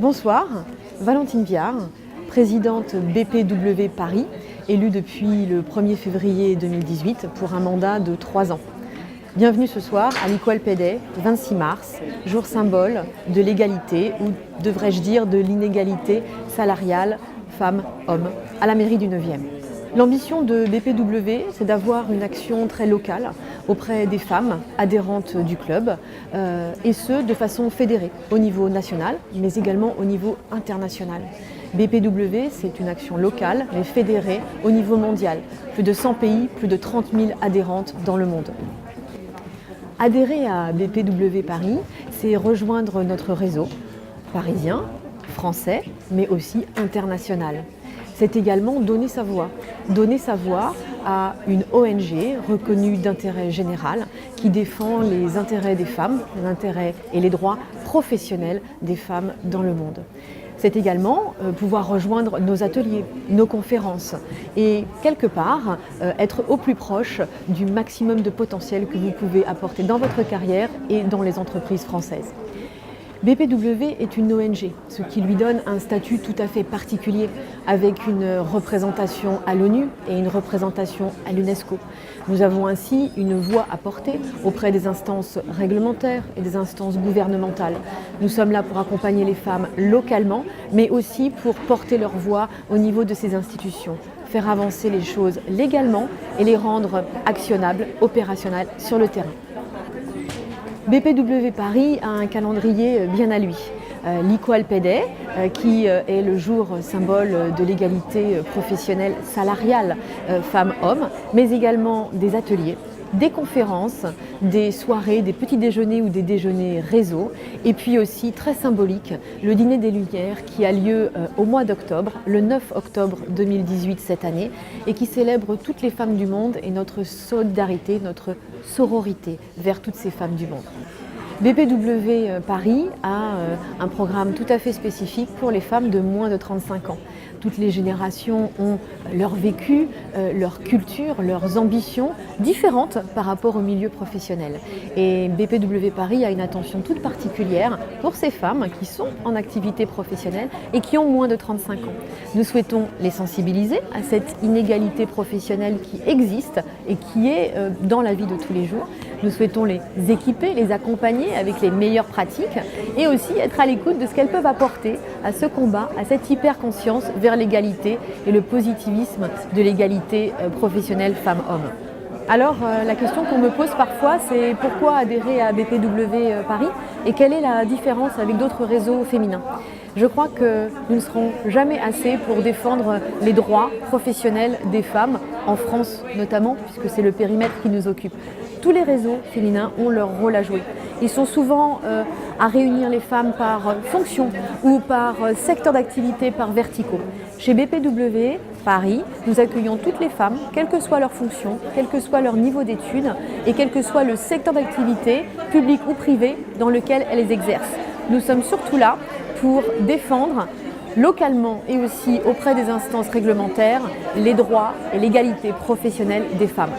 Bonsoir, Valentine Viard, présidente BPW Paris, élue depuis le 1er février 2018 pour un mandat de 3 ans. Bienvenue ce soir à l'Equal Pay Day, 26 mars, jour symbole de l'égalité, ou devrais-je dire de l'inégalité salariale femmes-hommes, à la mairie du 9e. L'ambition de BPW, c'est d'avoir une action très locale auprès des femmes adhérentes du club, et ce, de façon fédérée, au niveau national, mais également au niveau international. BPW, c'est une action locale, mais fédérée au niveau mondial. Plus de 100 pays, plus de 30 000 adhérentes dans le monde. Adhérer à BPW Paris, c'est rejoindre notre réseau parisien, français, mais aussi international. C'est également donner sa voix à une ONG reconnue d'intérêt général qui défend les intérêts des femmes, les intérêts et les droits professionnels des femmes dans le monde. C'est également pouvoir rejoindre nos ateliers, nos conférences et quelque part être au plus proche du maximum de potentiel que vous pouvez apporter dans votre carrière et dans les entreprises françaises. BPW est une ONG, ce qui lui donne un statut tout à fait particulier, avec une représentation à l'ONU et une représentation à l'UNESCO. Nous avons ainsi une voix à porter auprès des instances réglementaires et des instances gouvernementales. Nous sommes là pour accompagner les femmes localement, mais aussi pour porter leur voix au niveau de ces institutions, faire avancer les choses légalement et les rendre actionnables, opérationnelles sur le terrain. BPW Paris a un calendrier bien à lui. L'Equal Pay Day, qui est le jour symbole de l'égalité professionnelle salariale femmes-hommes, mais également des ateliers, des conférences, des soirées, des petits déjeuners ou des déjeuners réseau, et puis aussi très symbolique, le Dîner des Lumières qui a lieu au mois d'octobre, le 9 octobre 2018 cette année, et qui célèbre toutes les femmes du monde et notre solidarité, notre sororité vers toutes ces femmes du monde. BPW Paris a un programme tout à fait spécifique pour les femmes de moins de 35 ans. Toutes les générations ont leur vécu, leur culture, leurs ambitions différentes par rapport au milieu professionnel. Et BPW Paris a une attention toute particulière pour ces femmes qui sont en activité professionnelle et qui ont moins de 35 ans. Nous souhaitons les sensibiliser à cette inégalité professionnelle qui existe et qui est dans la vie de tous les jours. Nous souhaitons les équiper, les accompagner avec les meilleures pratiques et aussi être à l'écoute de ce qu'elles peuvent apporter à ce combat, à cette hyper-conscience vers l'égalité et le positivisme de l'égalité professionnelle femmes-hommes. Alors la question qu'on me pose parfois, c'est pourquoi adhérer à BPW Paris et quelle est la différence avec d'autres réseaux féminins ? Je crois que nous ne serons jamais assez pour défendre les droits professionnels des femmes, en France notamment, puisque c'est le périmètre qui nous occupe. Tous les réseaux féminins ont leur rôle à jouer. Ils sont souvent à réunir les femmes par fonction ou par secteur d'activité, par verticaux. Chez BPW Paris, nous accueillons toutes les femmes, quelle que soit leur fonction, quel que soit leur niveau d'études et quel que soit le secteur d'activité, public ou privé, dans lequel elles exercent. Nous sommes surtout là pour défendre localement et aussi auprès des instances réglementaires les droits et l'égalité professionnelle des femmes.